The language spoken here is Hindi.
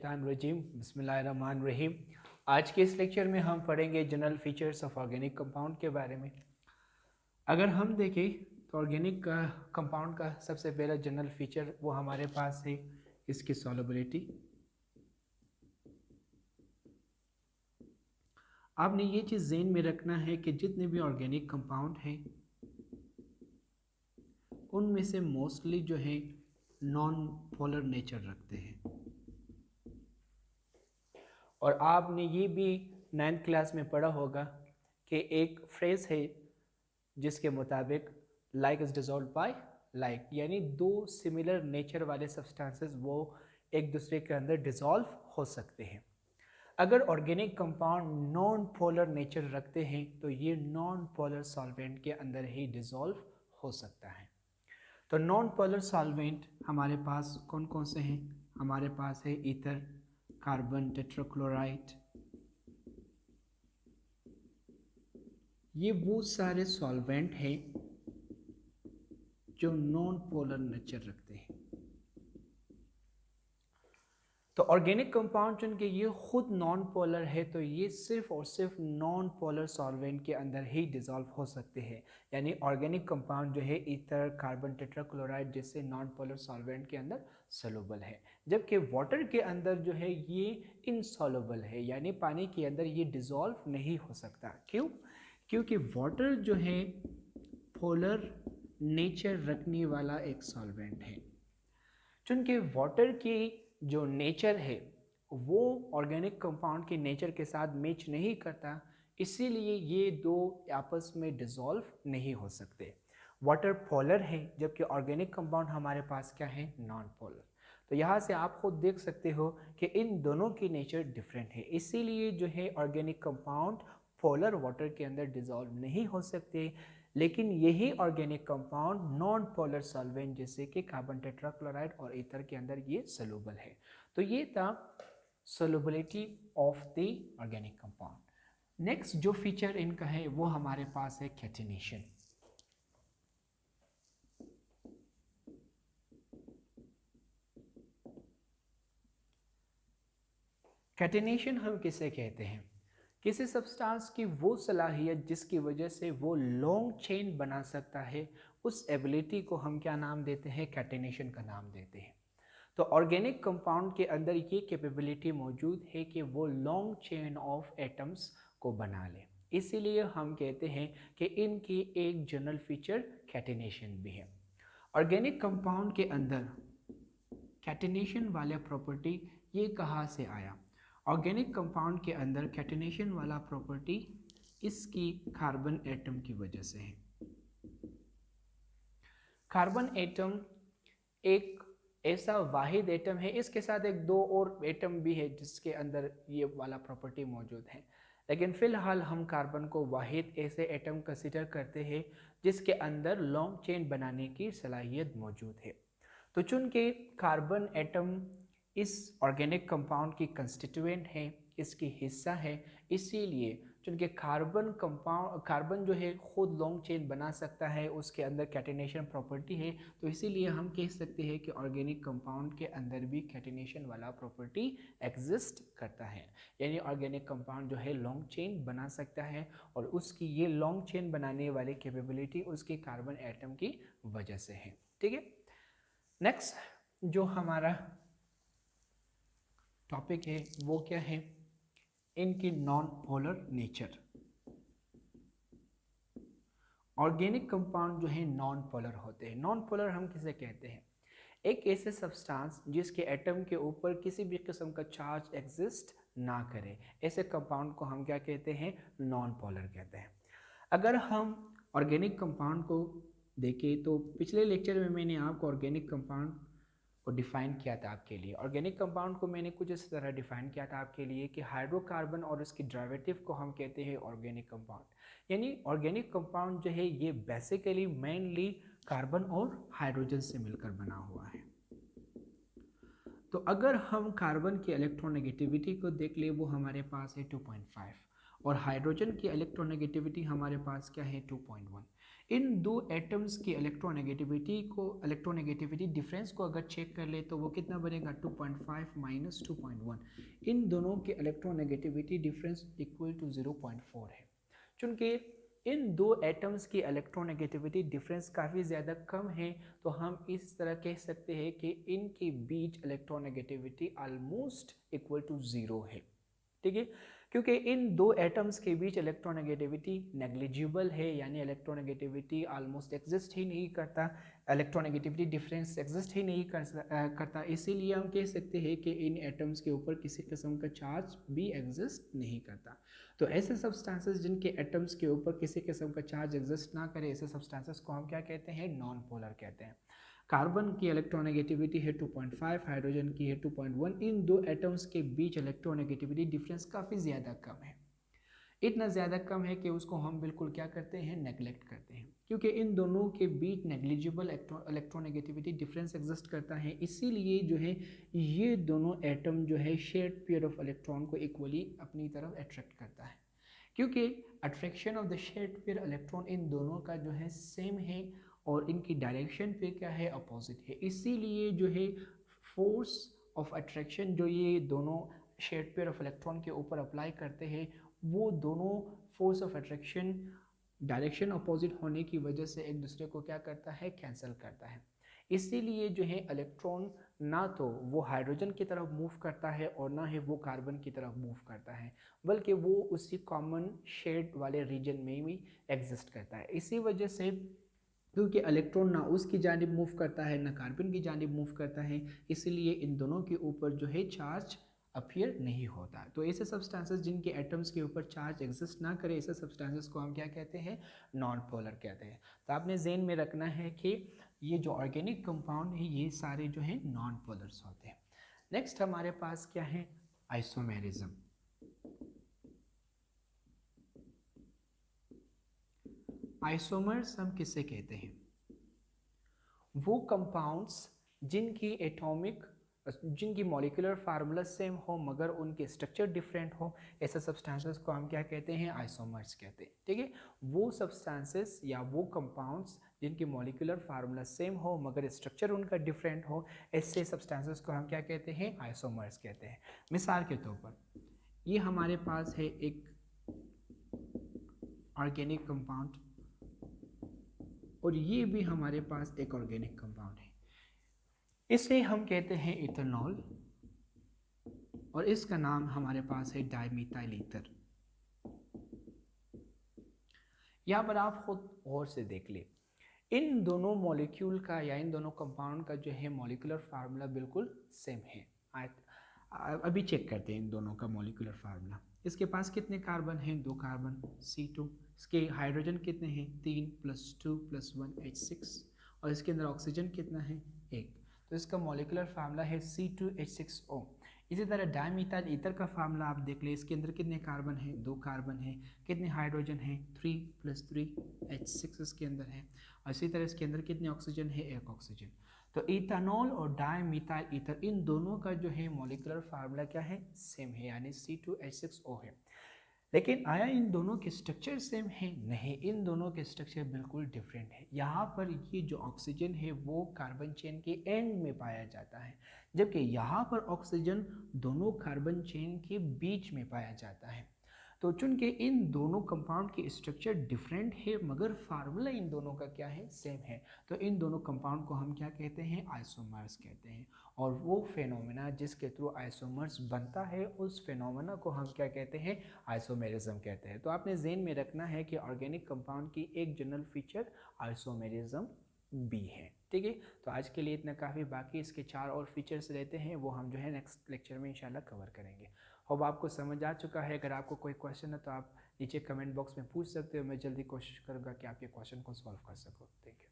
मिनशैतानिर्रजीम बिस्मिल्लाहिर्रहमानिर्रहीम। आज के इस लेक्चर में हम पढ़ेंगे general features of organic compound के बारे में। अगर हम देखें तो ऑर्गेनिक कंपाउंड का सबसे पहला जनरल फीचर वो हमारे पास है इसकी सॉल्युबिलिटी। आपने ये चीज़ ज़हन में रखना है कि जितने भी ऑर्गेनिक कंपाउंड हैं उनमें से मोस्टली जो है नॉन पोलर नेचर रखते हैं। और आपने ये भी 9th क्लास में पढ़ा होगा कि एक फ्रेज है जिसके मुताबिक like is dissolve by like, यानी दो सिमिलर नेचर वाले सब्सटेंसेस वो एक दूसरे के अंदर डिजॉल्व हो सकते हैं। अगर organic compound non polar nature रखते हैं तो ये नॉन पोलर सॉल्वेंट के अंदर ही डिजॉल्व हो सकता है। तो नॉन पोलर सॉल्वेंट हमारे पास कौन कौन से हैं? हमारे पास है ईथर, कार्बन टेट्राक्लोराइड। ये वो सारे सॉल्वेंट हैं जो नॉन पोलर नेचर रखते हैं। तो ऑर्गेनिक कंपाउंड चूंकि ये खुद नॉन पोलर है तो ये सिर्फ और सिर्फ नॉन पोलर सॉल्वेंट के अंदर ही डिजॉल्व हो सकते हैं। यानी ऑर्गेनिक कंपाउंड जो है ईथर, कार्बन टेट्राक्लोराइड जैसे नॉन पोलर सॉल्वेंट के अंदर सोलुबल है, जबकि वाटर के अंदर जो है ये इनसॉल्युबल है, यानी पानी के अंदर ये डिजॉल्व नहीं हो सकता। क्यों? क्योंकि वाटर जो है पोलर नेचर रखने वाला एक सॉल्वेंट है। चूंकि वाटर की जो नेचर है वो ऑर्गेनिक कंपाउंड के नेचर के साथ मैच नहीं करता, इसीलिए ये दो आपस में डिसॉल्व नहीं हो सकते। वाटर पोलर है जबकि ऑर्गेनिक कंपाउंड हमारे पास क्या है? Non polar. तो यहाँ से आप खुद देख सकते हो कि इन दोनों की नेचर डिफरेंट है, इसीलिए जो है ऑर्गेनिक कंपाउंड पोलर वाटर के अंदर डिसॉल्व नहीं हो सकते, लेकिन यही organic compound non polar solvent जैसे कि कार्बन टेट्राक्लोराइड और ईथर के अंदर ये सोलुबल है। तो ये था solubility of the organic compound. Next जो फीचर इनका है वो हमारे पास है कैटिनेशन। कैटिनेशन हम किसे कहते हैं? किसी सब्सटेंस की वो सलाहियत जिसकी वजह से वो लॉन्ग चेन बना सकता है, उस एबिलिटी को हम क्या नाम देते हैं? कैटिनेशन का नाम देते हैं। तो ऑर्गेनिक कंपाउंड के अंदर ये कैपेबिलिटी मौजूद है कि वो लॉन्ग चेन ऑफ एटम्स को बना ले, इसीलिए हम कहते हैं कि इनकी एक जनरल फीचर कैटिनेशन भी है। ऑर्गेनिक कंपाउंड के अंदर कैटिनेशन वाला प्रॉपर्टी ये कहाँ से आया? ऑर्गेनिक कंपाउंड के अंदर कैटिनेशन वाला प्रॉपर्टी इसकी कार्बन एटम की वजह से है। कार्बन एटम एक ऐसा वाहिद एटम है, इसके साथ एक दो और एटम भी है जिसके अंदर ये वाला प्रॉपर्टी मौजूद है, लेकिन फिलहाल हम कार्बन को वाहिद ऐसे एटम कंसीडर करते हैं जिसके अंदर लॉन्ग चेन बनाने की सलाहियत मौजूद है। तो चूंकि कार्बन एटम इस ऑर्गेनिक कंपाउंड की कंस्टिट्यूएंट है, इसकी हिस्सा है, इसीलिए चूंकि कार्बन जो है खुद लॉन्ग चेन बना सकता है, उसके अंदर कैटिनेशन प्रॉपर्टी है, तो इसीलिए हम कह सकते हैं कि ऑर्गेनिक कंपाउंड के अंदर भी कैटिनेशन वाला प्रॉपर्टी एग्जिस्ट करता है। यानी ऑर्गेनिक कंपाउंड जो है लॉन्ग चेन बना सकता है और उसकी ये लॉन्ग चेन बनाने वाली कैपेबिलिटी उसके कार्बन एटम की वजह से है। ठीक है, नेक्स्ट जो हमारा टॉपिक है वो क्या है? इनकी non polar nature. Organic compound जो है नॉन पोलर होते हैं। नॉन पोलर हम किसे कहते हैं? एक ऐसे सब्सटेंस जिसके एटम के ऊपर किसी भी किस्म का चार्ज एग्जिस्ट ना करे, ऐसे कंपाउंड को हम क्या कहते हैं? नॉन पोलर कहते हैं। अगर हम ऑर्गेनिक कंपाउंड को देखें तो पिछले लेक्चर में मैंने आपको ऑर्गेनिक कंपाउंड को डिफाइन किया था आपके लिए। ऑर्गेनिक कंपाउंड को मैंने कुछ इस तरह डिफाइन किया था आपके लिए कि हाइड्रोकार्बन और उसकी डेरिवेटिव को हम कहते हैं ऑर्गेनिक कंपाउंड। यानी ऑर्गेनिक कंपाउंड जो है ये बेसिकली मेनली कार्बन और हाइड्रोजन से मिलकर बना हुआ है। तो अगर हम कार्बन की इलेक्ट्रोनेगेटिविटी को देख ले, वो हमारे पास है 2.5 और हाइड्रोजन की इलेक्ट्रोनेगेटिविटी हमारे पास क्या है? 2.1। इन दो एटम्स की इलेक्ट्रोनेगेटिविटी डिफरेंस को अगर चेक कर ले तो वो कितना बनेगा 2.5 माइनस 2.1। इन दोनों के इलेक्ट्रोनेगेटिविटी डिफरेंस इक्वल टू 0.4 है। चूंकि इन दो एटम्स की इलेक्ट्रोनेगेटिविटी डिफरेंस काफ़ी ज़्यादा कम है तो हम इस तरह कह सकते हैं कि इनके बीच इलेक्ट्रोनेगेटिविटी ऑलमोस्ट इक्वल टू 0 है। ठीक है, क्योंकि इन दो एटम्स के बीच इलेक्ट्रोनेगेटिविटी नेग्लिजिबल है, यानी इलेक्ट्रोनेगेटिविटी ऑलमोस्ट एग्जिस्ट ही नहीं करता, इलेक्ट्रोनेगेटिविटी डिफरेंस एग्जिस्ट ही नहीं करता। इसीलिए हम कह सकते हैं कि इन एटम्स के ऊपर किसी किस्म का चार्ज भी एग्जिस्ट नहीं करता। तो ऐसे सब्सटेंसेस जिनके एटम्स के ऊपर किसी किस्म का चार्ज एग्जिस्ट ना करे, ऐसे सब्सटेंसेस को हम क्या कहते हैं, नॉन पोलर कहते हैं। कार्बन की इलेक्ट्रोनेगेटिविटी है 2.5, हाइड्रोजन की है 2.1। इन दो एटम्स के बीच इलेक्ट्रोनेगेटिविटी डिफरेंस काफ़ी ज़्यादा कम है, इतना ज़्यादा कम है कि उसको हम बिल्कुल क्या करते हैं, नेगलेक्ट करते हैं, क्योंकि इन दोनों के बीच नेग्लिजिबल इलेक्ट्रोनेगेटिविटी डिफरेंस एग्जिस्ट करता है। इसीलिए जो है ये दोनों एटम जो है शेयर्ड पेयर ऑफ इलेक्ट्रॉन को इक्वली अपनी तरफ अट्रैक्ट करता है, क्योंकि attraction of the shared pair electron in दोनों का जो है सेम है और इनकी डायरेक्शन पे क्या है, अपोजिट है। इसीलिए जो है फोर्स ऑफ अट्रैक्शन जो ये दोनों शेयर्ड पेयर ऑफ इलेक्ट्रॉन के ऊपर अप्लाई करते हैं, वो दोनों force of attraction direction opposite होने की वजह से एक दूसरे को क्या करता है, कैंसिल करता है। इसीलिए जो है इलेक्ट्रॉन ना तो वो हाइड्रोजन की तरफ मूव करता है और ना ही वो कार्बन की तरफ मूव करता है, बल्कि वो उसी कॉमन शेड वाले रीजन में भी एग्जिस्ट करता है। इसी वजह से क्योंकि इलेक्ट्रॉन ना उसकी जानिब मूव करता है ना कार्बन की जानिब मूव करता है, इसलिए इन दोनों के ऊपर जो है चार्ज अपीयर नहीं होता। तो ऐसे सब्सटेंसेस जिनके एटम्स के ऊपर चार्ज एग्जिस्ट ना करे, ऐसे सब्सटेंसेस को हम क्या कहते हैं, नॉन पोलर कहते हैं। तो आपने ज़हन में रखना है कि ये जो ऑर्गेनिक कंपाउंड है ये सारे जो है नॉन पोलर्स होते हैं। नेक्स्ट हमारे पास क्या है, आइसोमेरिज्म। आइसोमर्स हम किसे कहते हैं, वो कंपाउंड्स जिनकी मॉलिक्यूलर फार्मूला सेम हो मगर उनके स्ट्रक्चर डिफरेंट हो, ऐसे सब्सटेंसेस को हम क्या कहते हैं, आइसोमर्स कहते हैं। ठीक है, वो सब्सटेंसेस या वो कंपाउंड्स जिनकी मॉलिक्यूलर फार्मूला सेम हो मगर स्ट्रक्चर उनका डिफरेंट हो, ऐसे सब्सटेंसेस को हम क्या कहते हैं, आइसोमर्स कहते हैं। मिसाल के तौर पर ये हमारे पास है एक ऑर्गेनिक कंपाउंड और ये भी हमारे पास एक ऑर्गेनिक कंपाउंड है, इसे हम कहते हैं इथेनॉल और इसका नाम हमारे पास है डाइमीथाइल ईथर। यहाँ पर आप खुद गौर से देख ले, इन दोनों मॉलिक्यूल का या इन दोनों कंपाउंड का जो है मॉलिक्यूलर फार्मूला बिल्कुल सेम है। अभी चेक करते हैं इन दोनों का मॉलिक्यूलर फार्मूला। इसके पास कितने कार्बन हैं, 2 कार्बन C2। इसके हाइड्रोजन कितने हैं, 3 + 2 + 1 H6। और इसके अंदर ऑक्सीजन कितना है, 1। तो इसका मॉलिक्यूलर फार्मूला है C2H6O। इसी तरह डाइमीथाइल ईथर का फार्मूला आप देख ले, इसके अंदर कितने कार्बन हैं, 2 कार्बन हैं। कितने हाइड्रोजन हैं, 3 + 3 H6 इसके अंदर है। और इसी तरह इसके अंदर कितने ऑक्सीजन है, 1 ऑक्सीजन। तो इथेनॉल और डाइमीथाइल ईथर इन दोनों का जो है मॉलिक्यूलर फार्मूला क्या है, सेम है, यानी C2H6O है। लेकिन आया इन दोनों के स्ट्रक्चर सेम है, नहीं, इन दोनों के स्ट्रक्चर बिल्कुल डिफरेंट है। यहाँ पर ये जो ऑक्सीजन है वो कार्बन चेन के एंड में पाया जाता है, जबकि यहाँ पर ऑक्सीजन दोनों कार्बन चेन के बीच में पाया जाता है। तो चूंकि इन दोनों कंपाउंड की स्ट्रक्चर डिफरेंट है मगर फार्मूला इन दोनों का क्या है, सेम है, तो इन दोनों कंपाउंड को हम क्या कहते हैं, आइसोमर्स कहते हैं। और वो फेनोमेना जिसके थ्रू आइसोमर्स बनता है, उस फेनोमेना को हम क्या कहते हैं, आइसोमेरिज्म कहते हैं। तो आपने ज़हन में रखना है कि ऑर्गेनिक कंपाउंड की एक जनरल फीचर आइसोमेरिज्म भी है। ठीक है, तो आज के लिए इतना काफ़ी, बाकी इसके 4 और फीचर्स रहते हैं, वो हम जो है नेक्स्ट लेक्चर में इंशाल्लाह कवर करेंगे। होप आपको समझ आ चुका है। अगर आपको कोई क्वेश्चन है तो आप नीचे कमेंट बॉक्स में पूछ सकते हो, मैं जल्दी कोशिश करूँगा कि आपके क्वेश्चन को सॉल्व कर सकूँ। Thank you.